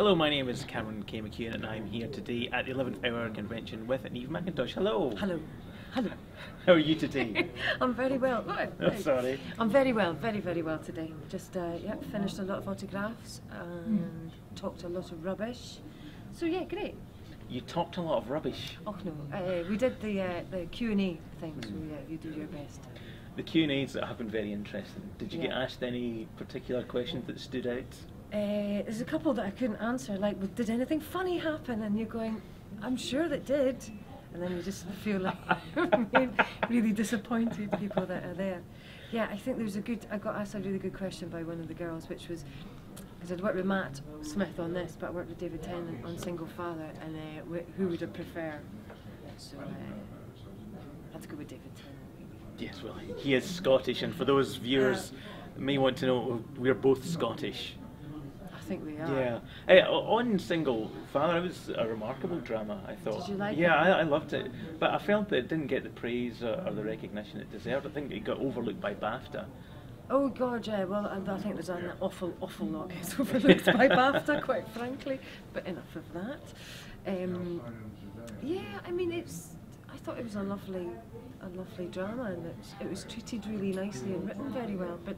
Hello, my name is Cameron McEwan and I'm here today at the 11th hour convention with Neve McIntosh. Hello. Hello. Hello. How are you today? I'm very well. Oh, sorry. I'm very well, very well today. Just finished a lot of autographs and talked a lot of rubbish. So yeah, great. You talked a lot of rubbish. Oh no, we did the Q&A thing, so yeah, you do your best. The Q&As that have been very interesting. Did you get Yeah. asked any particular questions that stood out? There's a couple that I couldn't answer, like, did anything funny happen? And you're going, I'm sure that did. And then you just feel like really disappointed people that are there. Yeah, I think I got asked a really good question by one of the girls, which was, because I'd worked with Matt Smith on this, but I worked with David Tennant on Single Father, and who would I prefer? So I had to go with David Tennant. Yes, well, he is Scottish, and for those viewers may want to know, we're both Scottish. I think we are. Yeah. On Single Father, it was a remarkable drama, I thought. Did you like it? Yeah, I loved it. But I felt that it didn't get the praise or the recognition it deserved. I think it got overlooked by BAFTA. Oh God, yeah. Well, I think there's an awful lot gets overlooked by BAFTA, quite frankly. But enough of that. Yeah, I mean, I thought it was a lovely drama, and it was treated really nicely and written very well. But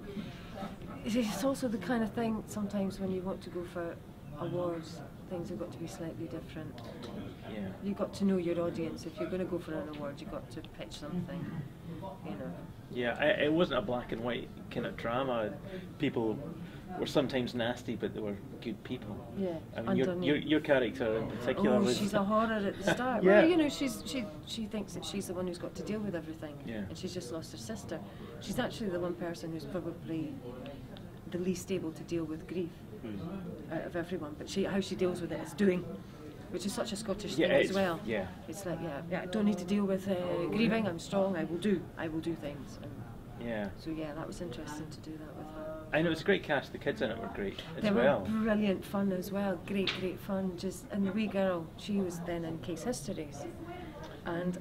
it's also the kind of thing, sometimes when you want to go for awards, things have got to be slightly different. Yeah. You've got to know your audience. If you're going to go for an award, you've got to pitch something, you know. Yeah, it wasn't a black and white kind of drama. People were sometimes nasty, but they were good people. Yeah, I mean, your character in particular oh, was... she's a horror at the start. Yeah. Well, you know, she thinks that she's the one who's got to deal with everything, Yeah. and she's just lost her sister. She's actually the one person who's probably the least able to deal with grief out of everyone. But how she deals with it is doing, which is such a Scottish thing as well. Yeah. It's like, yeah, I don't need to deal with grieving. I'm strong. I will do things. And Yeah. so yeah, that was interesting to do that with her. I know, it was a great cast. The kids in it were great as They well. were brilliant fun as well. Great fun. And the wee girl, she was then in Case Histories, and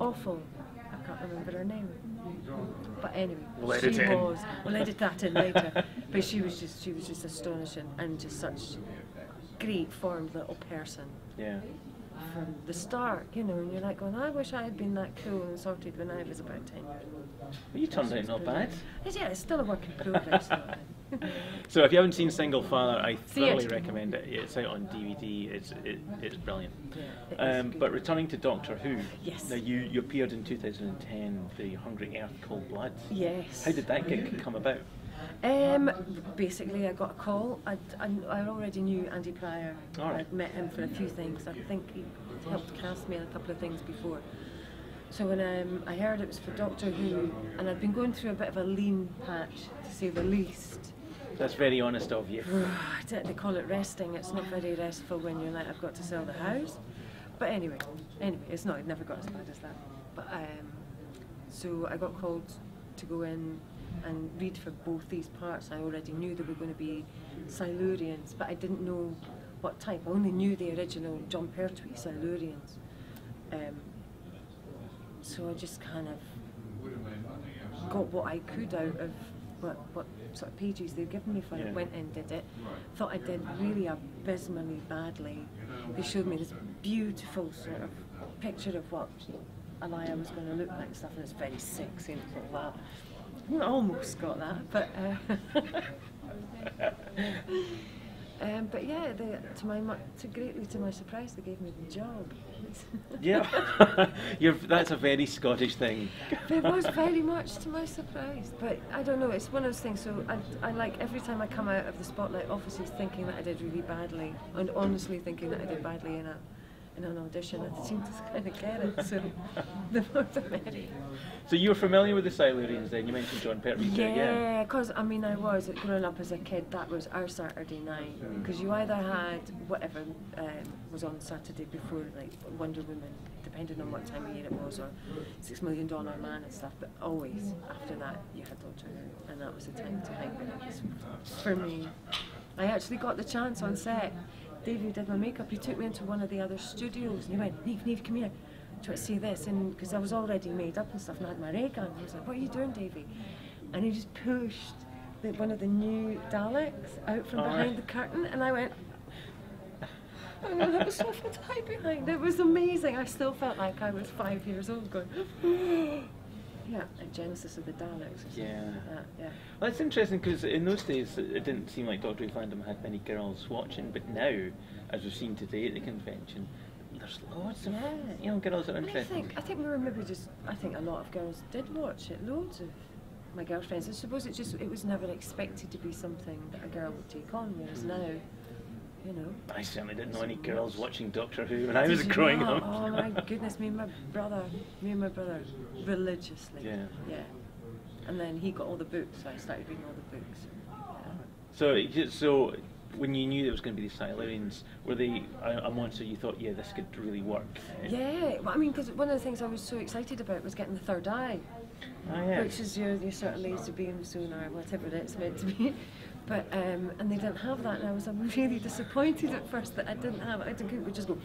awful. I can't remember her name. But anyway, We'll edit it in. We'll edit that in later. But she was just astonishing, and just such great formed little person. Yeah. From the start, you know, and you're like going, I wish I had been that cool and sorted when I was about 10 years old. Well, you turned out not bad. Yeah, it's still a work in progress. So if you haven't seen Single Father, I See thoroughly it. recommend it. It's out on DVD. It's brilliant. Yeah, it is But good. returning to Doctor Who, Yes. now you appeared in 2010, The Hungry Earth, Cold Blood. Yes. How did that gig come about? Basically, I got a call. I already knew Andy Pryor. All right. I'd met him for a few things. I think he helped cast me in a couple of things before. So when I heard it was for Doctor Who, and I'd been going through a bit of a lean patch, to say the least. That's very honest of you. They call it resting. It's not very restful when you're like, I've got to sell the house. But anyway, it's not. It never got as bad as that. But so I got called to go in and read for both these parts. I already knew they were going to be Silurians, but I didn't know what type. I only knew the original John Pertwee Silurians. So I just kind of got what I could out of what sort of pages they'd given me for it. Went in, did it. Thought I did really abysmally badly. They showed me this beautiful sort of picture of what Alaya was going to look like and stuff, and it's very sexy and stuff like that. I almost got that, but but yeah, greatly to my surprise, they gave me the job. Yeah, that's a very Scottish thing. It was very much to my surprise, but I don't know, it's one of those things, so I like every time I come out of the Spotlight offices thinking that I did really badly, and honestly thinking that I did badly in an audition. I seem to kind of get it, so the more the merrier. So you were familiar with the Silurians then? You mentioned John Pertwee. Yeah, because I mean, I was growing up as a kid. That was our Saturday night, because you either had whatever was on Saturday before, like Wonder Woman, depending on what time of year it was, or $6 Million Man and stuff. But always after that, you had Doctor Who, and that was the time to hang out. For me, I actually got the chance on set. Davey, who did my makeup, he took me into one of the other studios and he went, Neve, come here, do you want to see this? And because I was already made up and stuff and I had my ray gun, I was like, what are you doing, Davey? And he just pushed one of the new Daleks out from behind the curtain, and I went, And there was so much hype behind it. It was amazing. I still felt like I was 5 years old going, yeah, a Genesis of the Daleks or something like that, yeah. Well, it's interesting because in those days it didn't seem like Doctor Who fandom had many girls watching, but now, as we've seen today at the convention, there's loads of girls that are interested. I think we were maybe I think a lot of girls did watch it, loads of my girlfriends. I suppose it was never expected to be something that a girl would take on, whereas now, you know. I certainly didn't know any girls watching Doctor Who when I was growing up. Oh my goodness, me and my brother, religiously. Yeah. Yeah. And then he got all the books, so I started reading all the books. Yeah. So when you knew there was going to be these Silurians, were they a monster you thought, yeah, this could really work? Yeah, well, I mean, because one of the things I was so excited about was getting the third eye, which is your sort of laser beam sonar, whatever it's meant to be. But and they didn't have that, and I was really disappointed at first that I didn't have it. I think it would just go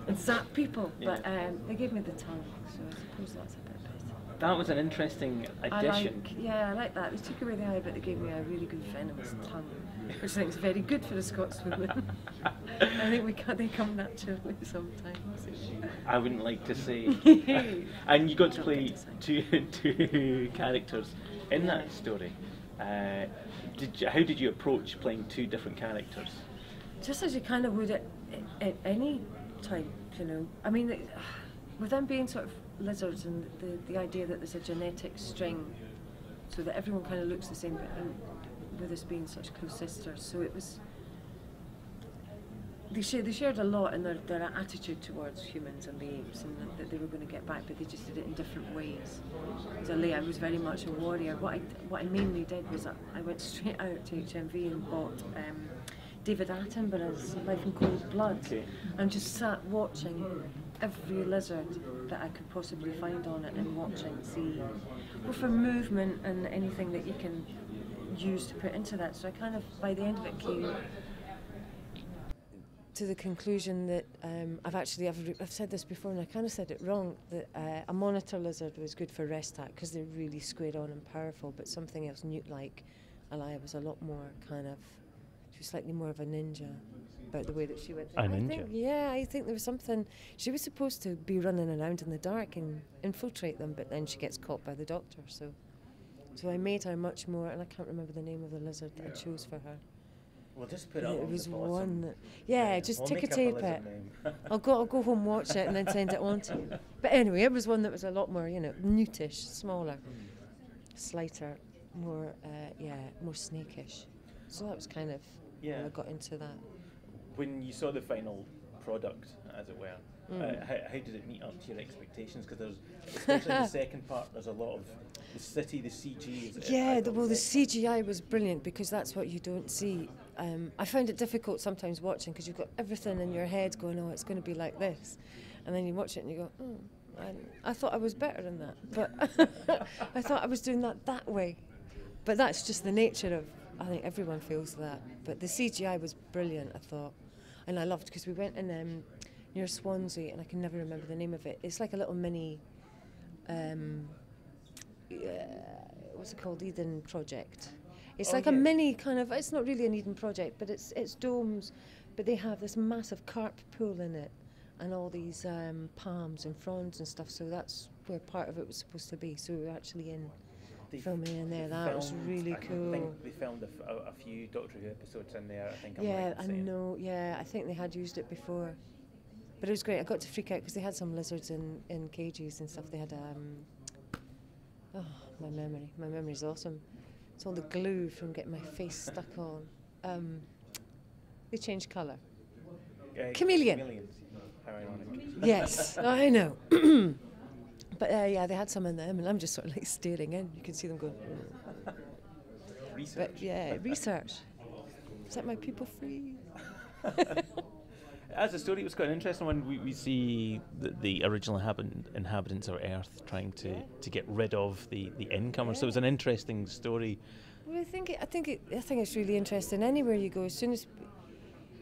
and zap people, but they gave me the tongue, so I suppose that's a bit better. That was an interesting addition. I like that. They took away the eye, but they gave me a really good venomous tongue, which I think is very good for a Scotswoman. I think they come naturally sometimes. I wouldn't like to say. And you got to play two characters in that story. How did you approach playing two different characters? Just as you kind of would at any type, you know. I mean, with them being sort of lizards and the idea that there's a genetic string, so that everyone kind of looks the same, but with us being such close sisters, so it was. They shared a lot in their attitude towards humans and the apes, and that they were going to get back, but they just did it in different ways. So Alaya was very much a warrior. What I mainly did was I went straight out to HMV and bought David Attenborough's Life in Cold Blood, and just sat watching every lizard that I could possibly find on it, and see for movement and anything that you can use to put into that. So I kind of, by the end of it, came to the conclusion that I've said this before, and I kind of said it wrong, that a monitor lizard was good for Restac because they're really squared on and powerful, but something else newt-like, Alaya was a lot more she was slightly more of a ninja about the way that she went. A ninja? I think there was something, she was supposed to be running around in the dark and infiltrate them, but then she gets caught by the Doctor, so I made her much more, and I can't remember the name of the lizard that I chose for her. We'll just put it on was the bottom. One that, just we'll ticker tape it. I'll go home, watch it, and then send it on to you. But anyway, it was one that was a lot more, newtish, smaller, slighter, more snakish. So that was kind of when I got into that. When you saw the final product, as it were, how did it meet up to your expectations? Because especially in the second part, there's a lot of the city, the CG. The CGI was brilliant because that's what you don't see. I found it difficult sometimes watching because you've got everything in your head going, oh, it's going to be like this. And then you watch it and you go, I thought I was better than that. But I thought I was doing that way. But that's just the nature of, I think everyone feels that. But the CGI was brilliant, I thought. And I loved, because we went in near Swansea, and I can never remember the name of it. It's like a little mini, what's it called, Eden Project. It's a mini kind of, it's not really an Eden Project, but it's domes, but they have this massive carp pool in it, and all these palms and fronds and stuff, so that's where part of it was supposed to be. So we were actually filming in there. That was really cool. I think they filmed a few Doctor Who episodes in there, I think. I know, I think they had used it before. But it was great. I got to freak out because they had some lizards in cages and stuff. They had, my memory's awesome. It's all the glue from getting my face stuck on. They changed colour. Chameleon. Chameleons. How ironic. Yes, I know. But they had some in them, and I'm just sort of like staring in. You can see them going. Research. But research. Set my people free. As a story, it was quite an interesting one. We see the original inhabitants of Earth trying to get rid of the incomers. So it was an interesting story. Well, I think it's really interesting. Anywhere you go, as soon as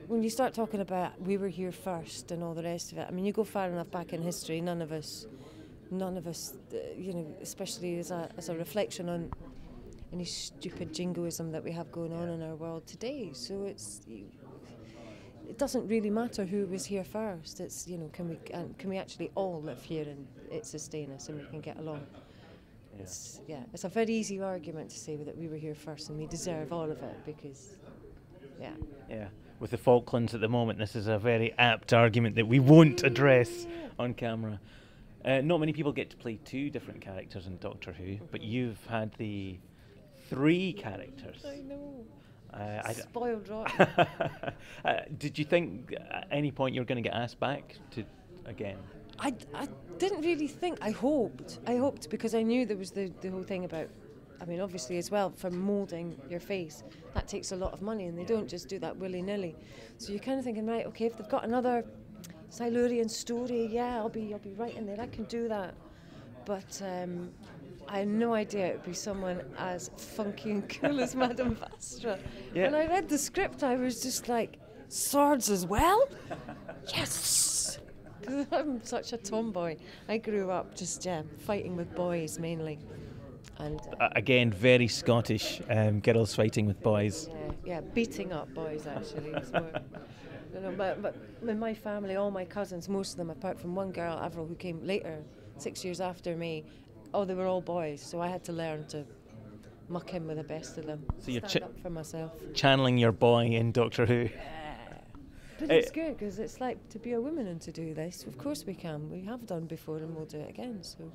when you start talking about we were here first and all the rest of it. I mean, you go far enough back in history. None of us, especially as a reflection on any stupid jingoism that we have going on in our world today. So it doesn't really matter who was here first. It's, you know, can we actually all live here and it sustain us and we can get along? Yeah. It's a very easy argument to say that we were here first and we deserve all of it because, Yeah, with the Falklands at the moment, this is a very apt argument that we won't address on camera. Not many people get to play 2 different characters in Doctor Who, but you've had the 3 characters. I know. Spoiled rotten. Did you think at any point you were going to get asked back to again? I didn't really think. I hoped because I knew there was the whole thing about, I mean, obviously as well, for moulding your face, that takes a lot of money and they don't just do that willy-nilly. So you're kind of thinking, right, okay, if they've got another Silurian story, I'll be right in there, I can do that. But I had no idea it would be someone as funky and cool as Madame Vastra. Yeah. When I read the script, I was just like, swords as well? Yes! I'm such a tomboy. I grew up just fighting with boys mainly. And again, very Scottish, girls fighting with boys. Yeah, beating up boys actually. Is more, you know, but in my family, all my cousins, most of them, apart from one girl, Avril, who came later, 6 years after me, they were all boys. So I had to learn to muck in with the best of them. So you're stand up for myself. Channeling your boy in Doctor Who. But it's good because it's like to be a woman and to do this. Of course we can. We have done before and we'll do it again. So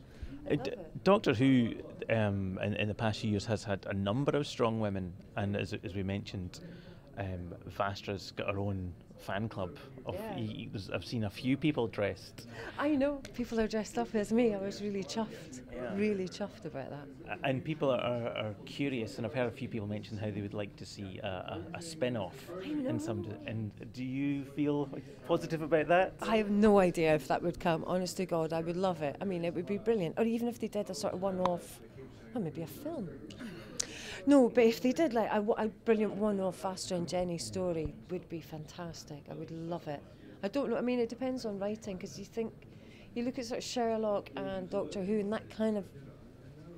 I love it. Doctor Who, in the past few years, has had a number of strong women, and as we mentioned, Vastra's got her own fan club. I've seen a few people dressed. I know people are dressed up as me. I was really chuffed about that. And people are curious, and I've heard a few people mention how they would like to see a spin-off in some. And do you feel positive about that? I have no idea if that would come. Honest to God, I would love it. I mean, it would be brilliant. Or even if they did a sort of one-off, maybe a film. No, but if they did like a brilliant one-off Vastra and Jenny story would be fantastic. I would love it. I don't know. I mean, it depends on writing because you look at sort of Sherlock and Doctor Who, and that kind of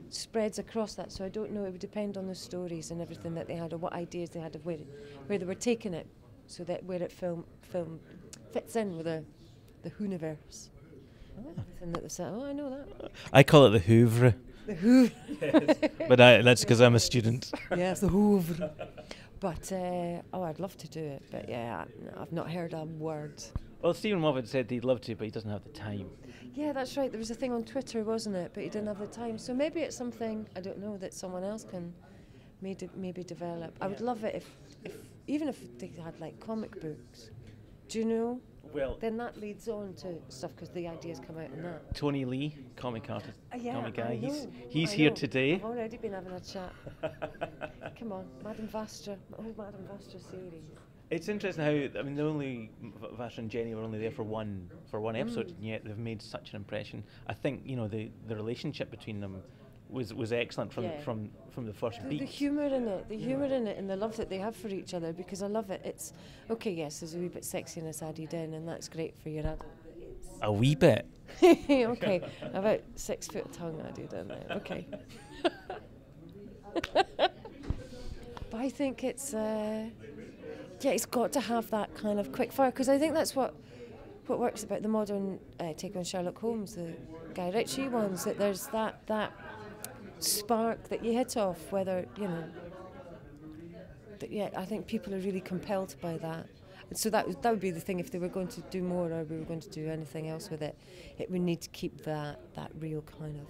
spreads across that. So I don't know. It would depend on the stories and everything that they had, or what ideas they had of where they were taking it, so that where it film fits in with the Whoniverse. Everything that they said. I know that. I call it the Hoovre. The Hoover. But that's because I'm a student. Yes, the Hoover. But, I'd love to do it. But yeah, I've not heard a word. Well, Stephen Moffat said he'd love to, but he doesn't have the time. Yeah, that's right. There was a thing on Twitter, wasn't it? But he didn't have the time. So maybe it's something, I don't know, that someone else can maybe develop. I would love it if even if they had like comic books. Do you know? Well, then that leads on to stuff because the ideas come out in that. Tony Lee, comic artist, comic guy, he's I here know. today. I've already been having a chat. Come on, Madame Vastra, my whole Madame Vastra series. It's interesting how, I mean, Vastra and Jenny were only there for one episode, and yet they've made such an impression. I think, you know, the relationship between them was excellent from the first beat. The humour in it, and the love that they have for each other, because I love it. It's okay, yes, there's a wee bit sexiness added in, and that's great for your adult. A wee bit. Okay, about 6 foot tongue added in there. Okay. But I think it's it's got to have that kind of quick fire, because I think that's what works about the modern take on Sherlock Holmes, the Guy Ritchie ones, that there's that spark that you hit off, whether, you know, I think people are really compelled by that. And so that would be the thing, if they were going to do more, or we were going to do anything else with it, it would need to keep that real kind of,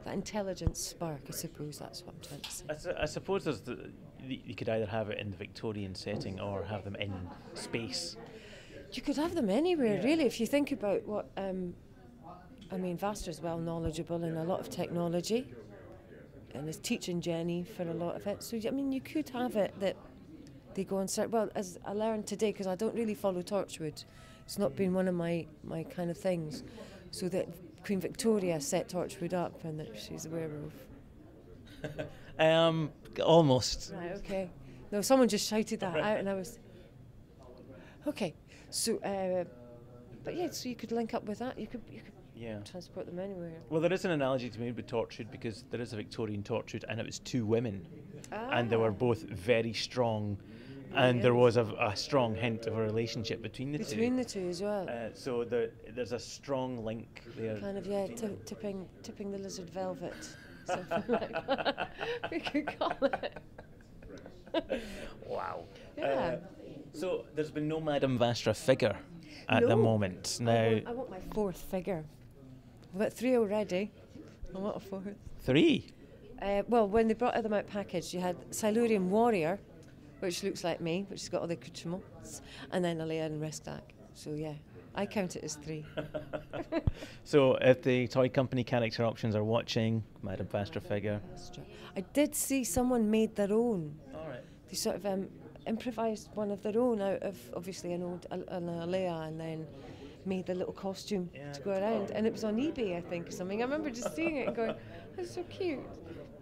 that intelligent spark, I suppose that's what I'm trying to say. I suppose there's you could either have it in the Victorian setting or have them in space. You could have them anywhere, really, if you think about what... I mean, Vastra's well knowledgeable in a lot of technology and is teaching Jenny for a lot of it. So, I mean, you could have it that they go and start... Well, as I learned today, because I don't really follow Torchwood, it's not been one of my kind of things, so that Queen Victoria set Torchwood up and that she's a werewolf. Almost. Right, okay. No, someone just shouted that out and I was... Okay, so... but yeah, so you could link up with that. You could transport them anywhere. Well, there is an analogy to be made with Torchwood, because there is a Victorian Torchwood and it was two women, and they were both very strong And there was a strong hint of a relationship between the two. Between the two as well. So there's a strong link there. Kind of, yeah, tipping the lizard velvet, something like that. We could call it. Wow. Yeah. So there's been no Madame Vastra figure at the moment. Now I want my 4th figure. I've got 3 already. I want a 4th. 3? Well, when they brought them out packaged, you had Silurian Warrior, which looks like me, which has got all the accoutrements, and then Alaya and Restac. So yeah, I count it as 3. So if the toy company character options are watching, Madame Vastra figure. I did see someone made their own. All right. They sort of improvised one of their own out of obviously an old Alaya, and then made the little costume to go around, and it was on eBay, I think, or something. I remember just seeing it and going, "That's so cute."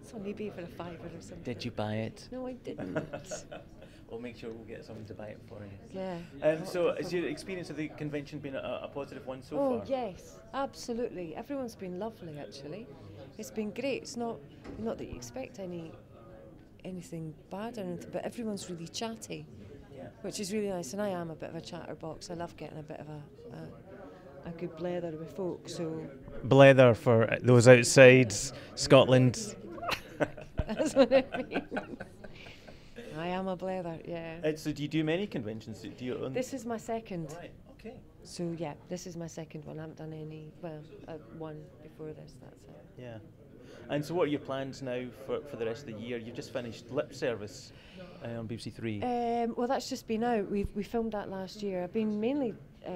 It's on eBay for a £5 or something. Did you buy it? No, I didn't. We'll make sure we'll get someone to buy it for you. Yeah. So has your experience of the convention been a positive one so far? Oh yes, absolutely. Everyone's been lovely, actually. It's been great. It's not that you expect anything bad or anything, but everyone's really chatty, which is really nice. And I am a bit of a chatterbox. I love getting a bit of a good blether with folk. So blether for those outside Scotland. that's what it means. I am a blether, yeah. So do you do many conventions? Do you This is my 2nd. Right, okay. So yeah, this is my 2nd one. I haven't done any, one before this, that's it. Yeah. And so what are your plans now for the rest of the year? You've just finished Lip Service on BBC Three. Well, that's just been out. We filmed that last year. I've been mainly,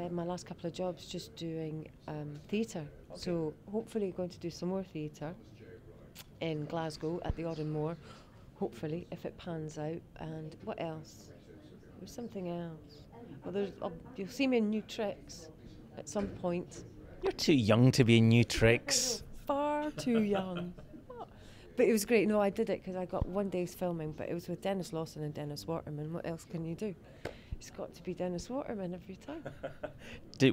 my last couple of jobs, just doing theatre. Okay. So hopefully going to do some more theatre in Glasgow at the Auden Moor. Hopefully, if it pans out. And what else? There's something else. Well, you'll see me in New Tricks at some point. You're too young to be in New Tricks. Far too young. But it was great. No, I did it because I got one day's filming, but it was with Dennis Lawson and Dennis Waterman. What else can you do? It's got to be Dennis Waterman every time.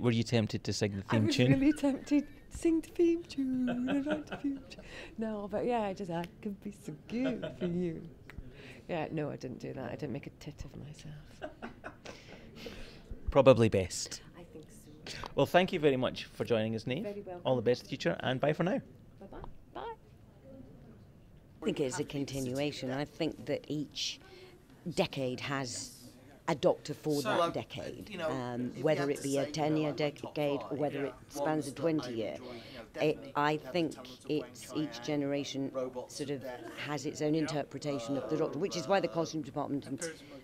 Were you tempted to sing the theme tune? I was really tempted to sing the theme tune. No, but yeah, I could be so good for you. Yeah, no, I didn't do that. I didn't make a tit of myself. Probably best. I think so. Well, thank you very much for joining us, Neve. Very welcome. All the best, future, and bye for now. Bye-bye. Bye. I think it's a continuation. I think that each decade has a doctor for that decade, whether it be a 10-year decade or whether it spans a 20-year. I think it's each generation sort of has its own interpretation of the doctor, which is why the costume department and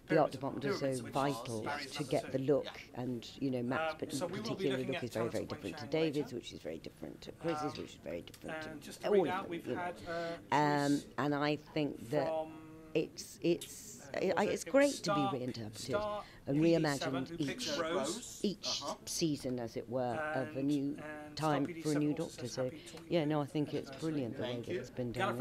the art department are so vital to get the look. And Matt's particular look is very, very different to David's, which is very different to Chris's, which is very different to all of them. And I think that it's great to be reinterpreted and reimagined each season, as it were, of a new time for a new doctor. So, yeah, no, I think it's brilliant the way that it's been done.